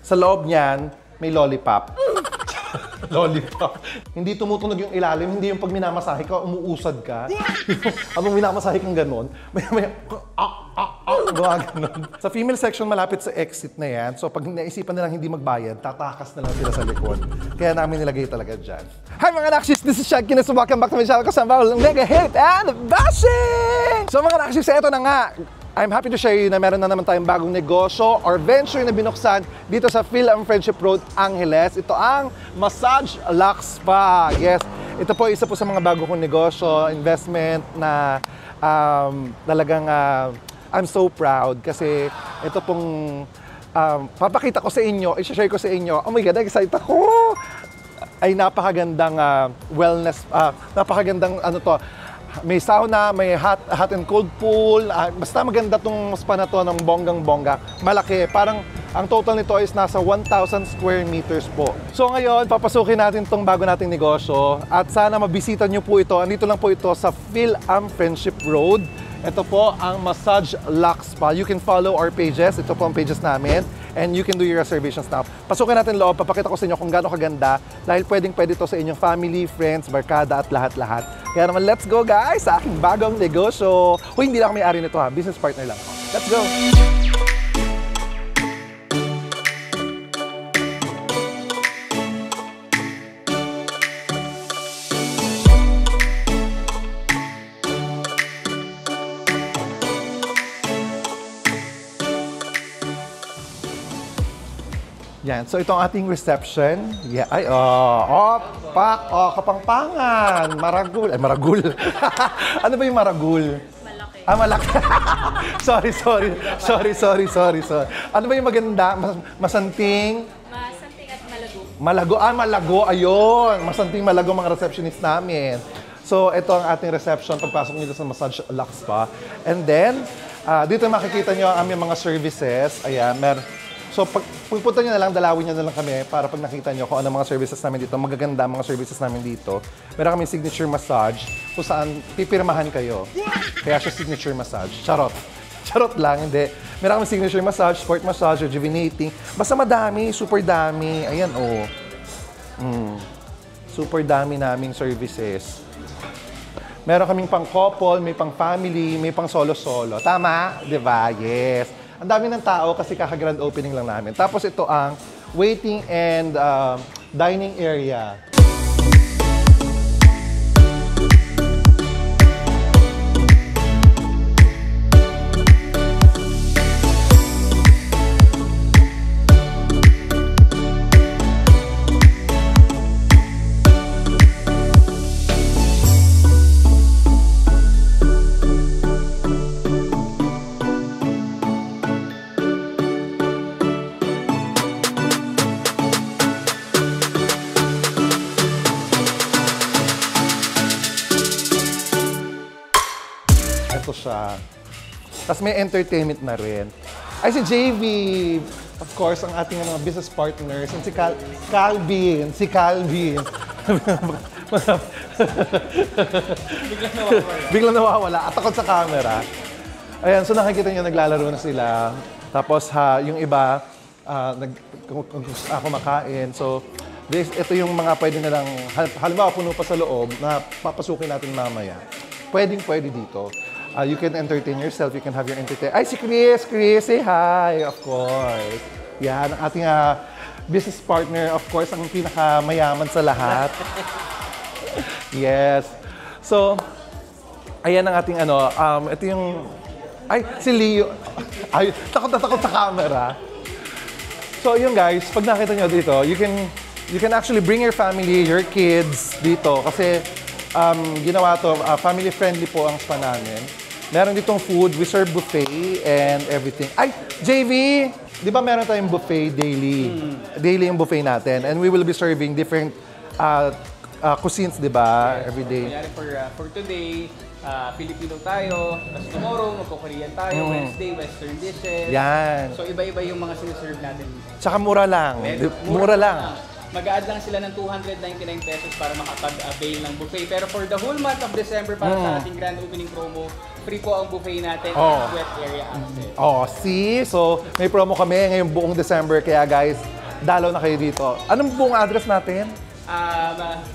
Sa loob niyan, may lollipop. Lollipop. Hindi tumutunog yung ilalim, hindi yung pag minamasahe ka, umuusad ka. Habang minamasahe kang ganon, may gawa ganon. Sa female section, malapit sa exit na yan. So pag naisipan nilang hindi magbayad, tatakas na lang sila sa likod. Kaya namin nilagay talaga dyan. Hi mga Nakshis! This is Shad Kinis. Welcome back to my channel. Kasama ko Mega Hit and Bashing! So mga Nakshis, eto na nga. I'm happy to share you na meron na naman tayong bagong negosyo or venture na binuksan dito sa Phil and Friendship Road, Angeles. Ito ang Massage Lux Spa. Yes, ito po isa po sa mga bago kong negosyo, investment na talagang I'm so proud kasi ito pong papakita ko sa inyo, i-share ko sa inyo. Oh my God, excited ako! Ay napakagandang wellness, napakagandang ano to, may sauna, may hot and cold pool. Basta maganda tong spa na to ng bonggang-bongga. Malaki. Parang ang total nito is nasa 1,000 square meters po. So ngayon, papasukin natin tong bago nating negosyo. At sana mabisita nyo po ito. Andito lang po ito sa Phil and Friendship Road. Ito po ang Massage Lux Spa. You can follow our pages. Ito po ang pages namin. And you can do your reservations now. Pasukin natin loob. Papakita ko sa inyo kung gaano kaganda. Dahil pwedeng-pwede ito sa inyong family, friends, barkada at lahat-lahat. Kaya naman, let's go guys sa aking bagong negosyo. Uy, hindi lang ako may-ari nito ha. Business partner lang. Let's go! Yan. So, ito ang ating reception. Yeah. Ay, kapangpangan. Maragul. Ay, maragul. Ano ba yung maragul? Malaki. Malaki. Sorry. Ano ba yung maganda? Masanting? Masanting at malago. Malago. Malago. Ayun. Masanting, malago mga receptionist namin. So, ito ang ating reception pagpasok nito sa Massage Lux Spa. And then, dito makikita nyo ang aming mga services. Ayan, So, pagpunta nyo na lang, dalawin nyo na lang kami para pag nakita nyo kung ano mga services namin dito. Magaganda mga services namin dito. Meron kami signature massage kung saan pipirmahan kayo. Kaya siya signature massage. Charot. Charot lang, hindi. Meron kami signature massage, sport massage, rejuvenating. Basta madami, super dami. Ayan, oh. Super dami naming services. Meron kaming pang couple, may pang family, may pang solo-solo. Tama? Diba? Yes. Ang dami ng tao kasi kaka-grand opening lang namin. Tapos ito ang waiting and dining area. Ito siya. Tapos may entertainment na rin. Ay, si JV, of course, ang ating mga business partners. And si Calvin. Biglang nawawala. At takot sa camera. Ayan, so nakikita niyo naglalaro na sila. Tapos yung iba, kumakain. So, ito yung mga pwede na lang, halimbawa puno pa sa loob na papasukin natin mamaya. Pwede dito. You can entertain yourself, you can have your entertainment. Ay, si Chris! Chris, say hi! Of course. Yan, ang ating business partner, of course, ang pinakamayaman sa lahat. Yes. So, ayan ang ating ito yung... Ay, si Leo. Ay, takot na takot sa camera. So, yun guys, pag nakita nyo dito, you can actually bring your family, your kids dito. Kasi, ginawa to, family-friendly po ang spa namin. Meron ditong food, we serve buffet and everything. Ay, JV! Di ba meron tayong buffet daily? Daily yung buffet natin. And we will be serving different cuisines, di ba? Every day. For today, Filipino tayo. Tapos tomorrow, magko-Korean tayo. Wednesday, Western dishes. Yan. So, iba-iba yung mga sinaserve natin. Tsaka mura lang. Mura lang. Mag-a-add lang sila ng 299 pesos para makapag-avail ng buffet. Pero for the whole month of December, para sa ating grand opening promo, free po ang buffet natin at wet area access. See? So, may promo kami ngayong buong December. Kaya guys, dalaw na kayo dito. Anong buong address natin?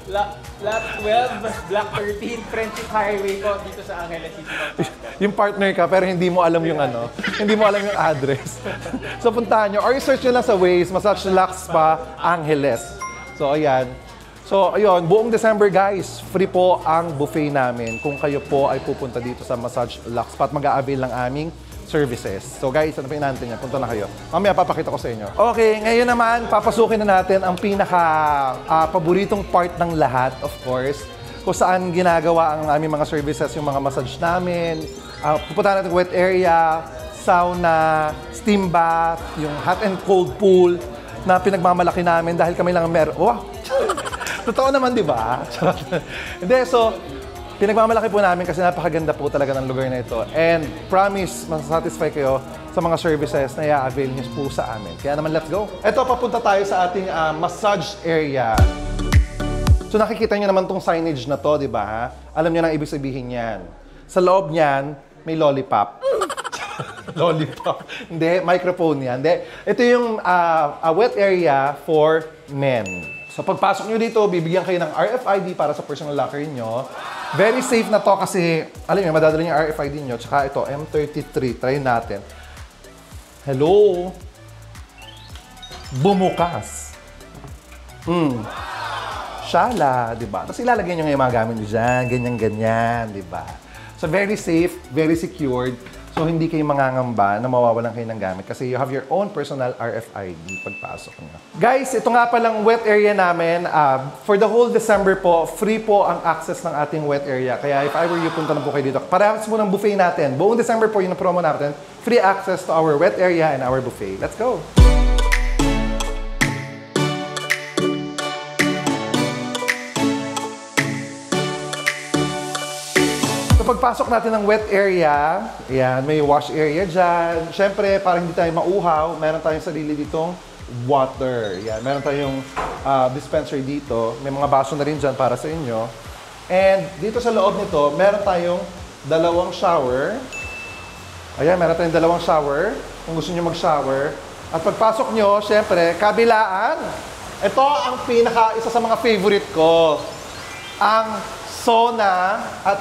Lot 12, Block 13, Friendship Highway po dito sa Angeles City. Yung partner ka pero hindi mo alam yung ano, hindi mo alam yung address. So puntahan nyo or i-search nyo lang sa Waze, Massage Lux Spa Angeles. So ayan. So ayun, buong December guys, free po ang buffet namin kung kayo po ay pupunta dito sa Massage Lux Spa at mag-a-avail ng aming services. So guys, ano pa inaantay niya? Punta na kayo. Mamaya papakita ko sa inyo. Okay, ngayon naman, papasukin na natin ang paboritong part ng lahat, of course, kung saan ginagawa ang aming mga services, yung mga massage namin. Pupunta natin wet area, sauna, steam bath, yung hot and cold pool na pinagmamalaki namin dahil kami lang meron. Wow! Totoo naman, di ba? Hindi, so, pinagmamalaki po namin kasi napakaganda po talaga ng lugar na ito. And promise, masasatisfy kayo sa mga services na i-avail niyo po sa amin. Kaya naman, let's go! Ito, papunta tayo sa ating massage area. So nakikita niyo naman tong signage na to, di ba? Alam niyo na ibig sabihin yan. Sa loob niyan, may lollipop. Lollipop. Hindi, microphone yan. Hindi. Ito yung wet area for men. So pagpasok nyo dito, bibigyan kayo ng RFID para sa personal locker nyo. Very safe na to kasi, alam niyo, madadala yung RFID nyo. Tsaka ito, M33. Try natin. Hello? Bumukas. Shala, di ba? Tapos ilalagay nyo yung mga gamit nyo dyan. Ganyan-ganyan, di ba? So very safe, very secured. So hindi kayo mangangamba na mawawalan kayo ng gamit kasi you have your own personal RFID pagpasok nyo. Guys, ito nga palang wet area namin. For the whole December po, free po ang access ng ating wet area. Kaya if I were you, punta na po kayo dito. Parehas mo ng buffet natin. Buong December po yung promo natin. Free access to our wet area and our buffet. Let's go! Pagpasok natin ng wet area, yan, may wash area dyan. Siyempre, para hindi tayo mauhaw, meron tayong sarili ditong water. Yan, meron tayong dispenser dito. May mga baso na rin dyan para sa inyo. And dito sa loob nito, meron tayong dalawang shower. Ayan, meron tayong dalawang shower. Kung gusto nyo mag-shower. At pagpasok nyo, siyempre, kabilaan. Ito ang isa sa mga favorite ko. Ang sauna at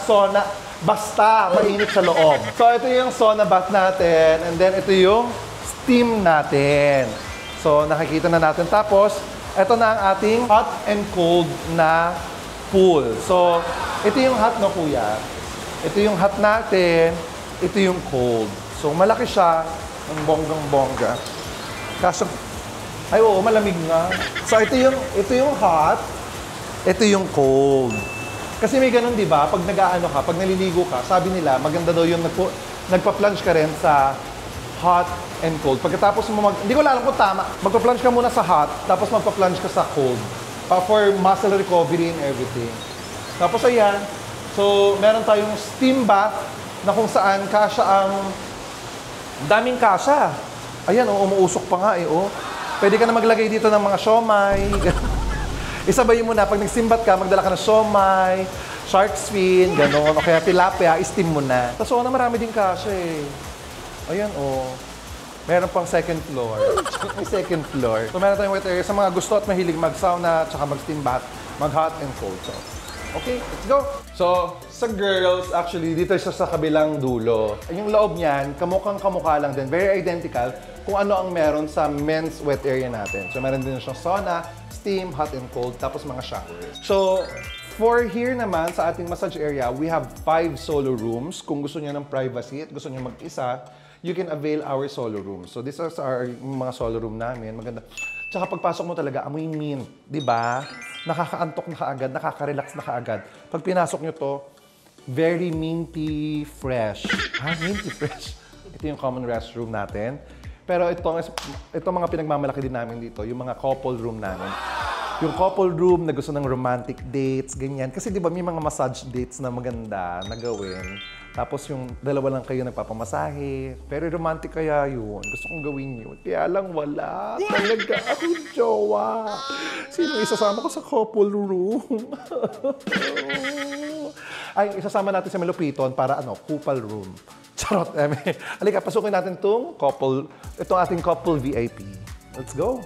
sauna, basta mainit sa loob. So ito yung sauna bath natin and then ito yung steam natin. So nakikita na natin. Tapos ito na ang ating hot and cold na pool. So ito yung hot no kuya. Ito yung hot natin, ito yung cold. So malaki siya, ang bonggang-bongga. Kaso ay oo, malamig nga. So ito yung hot. Ito yung cold. Kasi may ganun, di ba? Pag nag-aano ka, pag naliligo ka, sabi nila, maganda daw yung nagpa-plunge ka rin sa hot and cold. Pagkatapos mo hindi ko alam kung tama, magpa-plunge ka muna sa hot, tapos magpa-plunge ka sa cold. For muscle recovery and everything. Tapos ayan, so meron tayong steam bath na kung saan kasya daming kasya. Ayan, umuusok pa nga eh, oh. Pwede ka na maglagay dito ng mga siomay. Isabay mo na, pag nagsimbat ka, magdala ka ng siomay, shark's fin, gano'n, o kaya tilapia, steam mo na. Tapos na marami din kasi eh. Ayan, oh. Meron pang second floor. May second floor. So meron tayong wet area sa mga gusto at mahilig mag-sauna, tsaka mag-steam bath, mag-hot and cold. So, okay, let's go! So, sa girls, actually, dito siya sa kabilang dulo. Yung loob niyan, kamukhang-kamukha lang din. Very identical kung ano ang meron sa men's wet area natin. So, meron din siyang sauna, steam, hot and cold, tapos mga showers. So, for here naman, sa ating massage area, we have 5 solo rooms. Kung gusto niyo ng privacy at gusto niyo mag-isa, you can avail our solo rooms. So, these are mga solo room namin. Maganda. Tsaka pagpasok mo talaga, amoy mint. Di ba? Nakakaantok na kaagad, nakaka-relax na kaagad. Pag pinasok nyo to, very minty fresh. Minty fresh. Ito yung common restroom natin. Pero ito mga pinagmamalaki din namin dito, yung mga couple room namin. Yung couple room na gusto ng romantic dates, ganyan. Kasi di ba may mga massage dates na maganda na gawin. Tapos yung dalawa lang kayo nagpapamasahe. Pero romantic kaya yun. Gusto kong gawin yun. Kaya lang wala. Talaga akong jowa. Sino isasama ko sa couple room? Ay, isasama natin sa Melopiton para couple room. Charot, Halika, pasukin natin itong ating couple VIP. Let's go!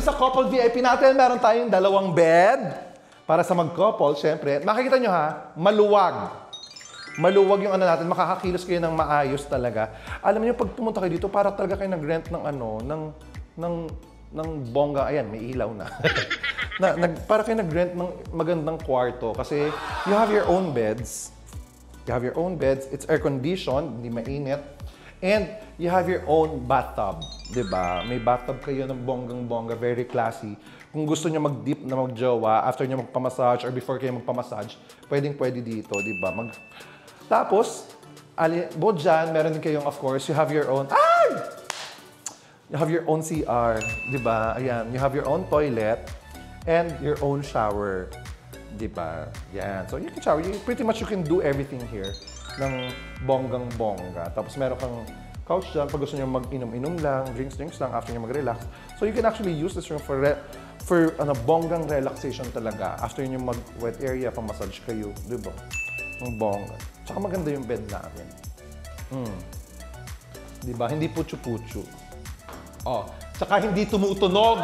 Sa couple VIP natin, meron tayong 2 bed para sa mag-couple, syempre. Makikita nyo ha, maluwag. Maluwag yung natin, makakakilos kayo ng maayos talaga. Alam niyo pag pumunta kayo dito, para talaga kayo nag-rent ng bongga. Ayan, may ilaw na. Para kayo nag-rent ng magandang kwarto kasi you have your own beds. You have your own beds, it's air-conditioned, hindi mainit. And you have your own bathtub, di ba? May bathtub kayo ng bonggang-bongga, very classy. Kung gusto niyo mag-dip na mag-jowa, after niyo magpamassage or before kayo magpamassage, pwedeng-pwede dito, di ba? Tapos, bukod dyan, meron din kayong, of course, you have your own... You have your own CR, di ba? Ayan, you have your own toilet and your own shower, di ba? Yan. So, you can shower. Pretty much, you can do everything here ng bonggang-bongga. Tapos meron kang couch dyan pag gusto nyo mag-inom-inom lang, drinks lang after nyo mag-relax. So you can actually use this room for bonggang relaxation talaga. After nyo mag-wet area, pang-massage kayo, di ba? Ang bongga. Tsaka maganda yung bed namin. Di ba? Hindi putyo-putyo. Oh, tsaka hindi tumutunog.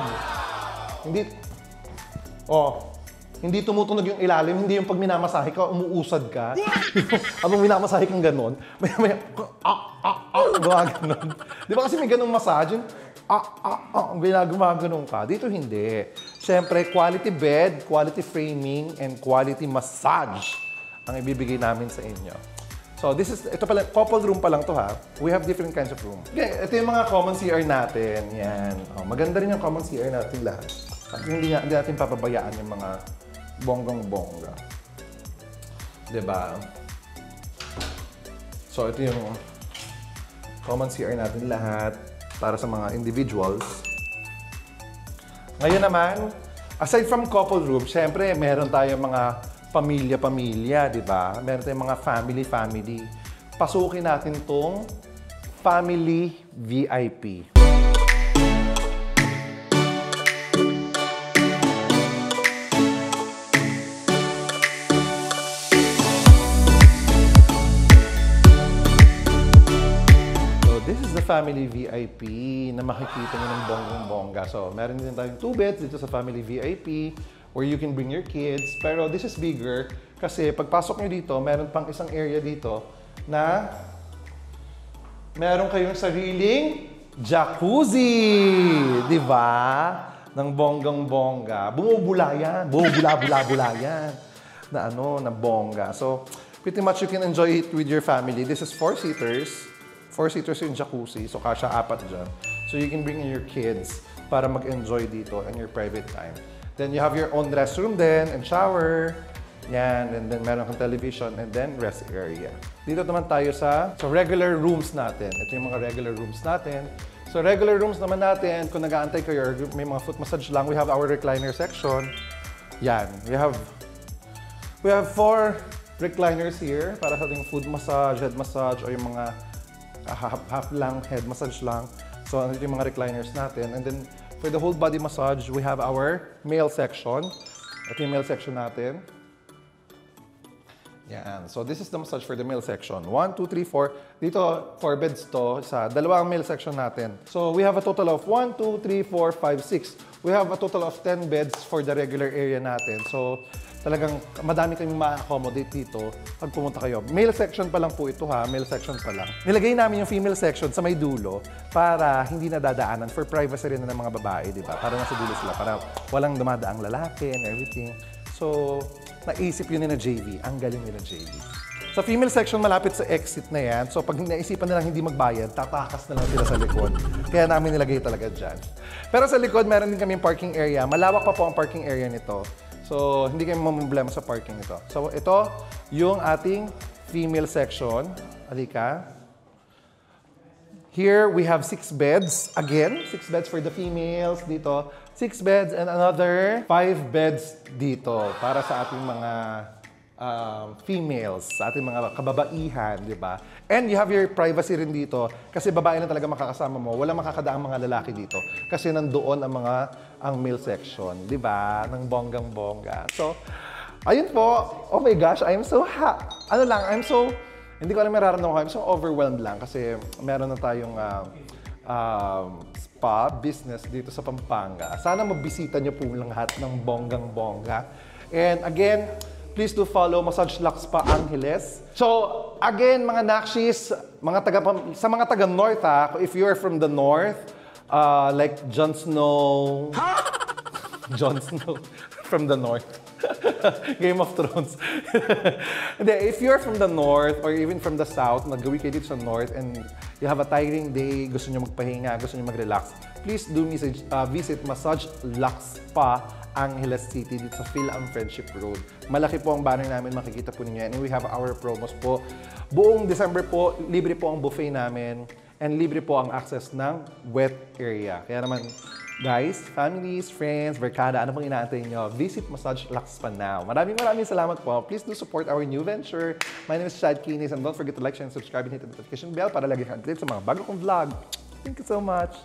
Hindi tumutunog yung ilalim, hindi yung pag minamasahe ka, umuusad ka. Habang minamasahe kang ganon, may ganon. Di ba kasi may ganong massage, yung gumaganon ka. Dito hindi. Siyempre, quality bed, quality framing, and quality massage ang ibibigay namin sa inyo. So, ito pala, couple room pa lang to ha. We have different kinds of room. Okay, ito yung mga common CR natin. Yan. Oh, maganda rin yung common CR natin lahat. At hindi natin papabayaan yung mga bonggang-bongga. Diba? So, ito yung common CR natin lahat para sa mga individuals. Ngayon naman, aside from couple room, syempre, meron tayong mga pamilya-pamilya, diba? Meron tayong mga family-family. Pasukin natin tong family VIP. Family VIP na makikita nyo ng bonggang-bongga. So, meron din tayong 2 beds dito sa Family VIP where you can bring your kids. Pero this is bigger kasi pagpasok nyo dito, meron pang isang area dito na meron kayong sariling jacuzzi. Di ba? Ng bonggang-bongga. Bumubula yan. Bumubula-bula yan. Na bongga. So, pretty much you can enjoy it with your family. This is 4-seaters. 4-seaters yung jacuzzi, so kasha 4 dyan. So you can bring in your kids para mag-enjoy dito in your private time. Then you have your own restroom then and shower. Yan, and then meron kang television and then rest area. Dito naman tayo sa regular rooms natin. Ito yung mga regular rooms natin. So regular rooms naman natin, kung nag-aantay kayo or may mga foot massage lang, we have our recliner section. Yan, we have 4 recliners here para sa ating foot massage, head massage, o yung mga half lang, head massage lang. So, ito yung mga recliners natin. And then, for the whole body massage, we have our male section. Ito yung male section natin. Yan. So, this is the massage for the male section. 1, 2, 3, 4. Dito, 4 beds to. Sa dalawang male section natin. So, we have a total of 1, 2, 3, 4, 5, 6. We have a total of 10 beds for the regular area natin. So, talagang madami kayong ma-accommodate dito pag pumunta kayo. Male section pa lang po ito ha, male section pa lang. Nilagay namin yung female section sa may dulo para hindi nadadaanan for privacy rin ng mga babae, di ba? Para nasa dulo sila, para walang dumadaang lalaki and everything. So, naisip yun ni na JV. Ang galing ni na JV. Sa female section, malapit sa exit na yan. So, pag naisipan nilang hindi magbayad, tatakas na lang sila sa likod. Kaya namin nilagay talaga dyan. Pero sa likod, meron din kami parking area. Malawak pa po ang parking area nito. So, hindi kayo mamumblema sa parking nito. So, ito yung ating female section. Halika. Here, we have 6 beds. Again, 6 beds for the females. Dito, 6 beds and another 5 beds dito para sa ating mga females, sa ating mga kababaihan, di ba? And you have your privacy rin dito kasi babae na talaga makakasama mo. Walang makakadaang mga lalaki dito kasi nandoon ang male section, di ba? Ng bonggang-bongga. So, ayun po. Oh my gosh, I'm so hindi ko alam mararamdaman ko. I'm so overwhelmed lang kasi meron na tayong spa business dito sa Pampanga. Sana mabisita niyo po lahat ng bonggang-bongga. And again, please do follow Massage Lux Spa Angeles. So, again, mga Nakshis, sa mga taga-North if you're from the North, like Jon Snow, Jon Snow from the North. Game of Thrones. Hindi, if you're from the North or even from the South, nag-gawi kayo dito sa North and you have a tiring day, gusto nyo magpahinga, gusto nyo mag-relax, please do visit Massage Lux Spa Angeles City dito sa Phil-Am Friendship Road. Malaki po ang banner namin, makikita po ninyo. And we have our promos po. Buong December po, libre po ang buffet namin and libre po ang access ng wet area. Kaya naman, guys, families, friends, barkada, ano pong inaantay nyo? Visit Massage Lux Spa now. Maraming salamat po. Please do support our new venture. My name is Chad Kinis and don't forget to like, share, and subscribe and hit the notification bell para lagi kang update sa mga bago kong vlog. Thank you so much.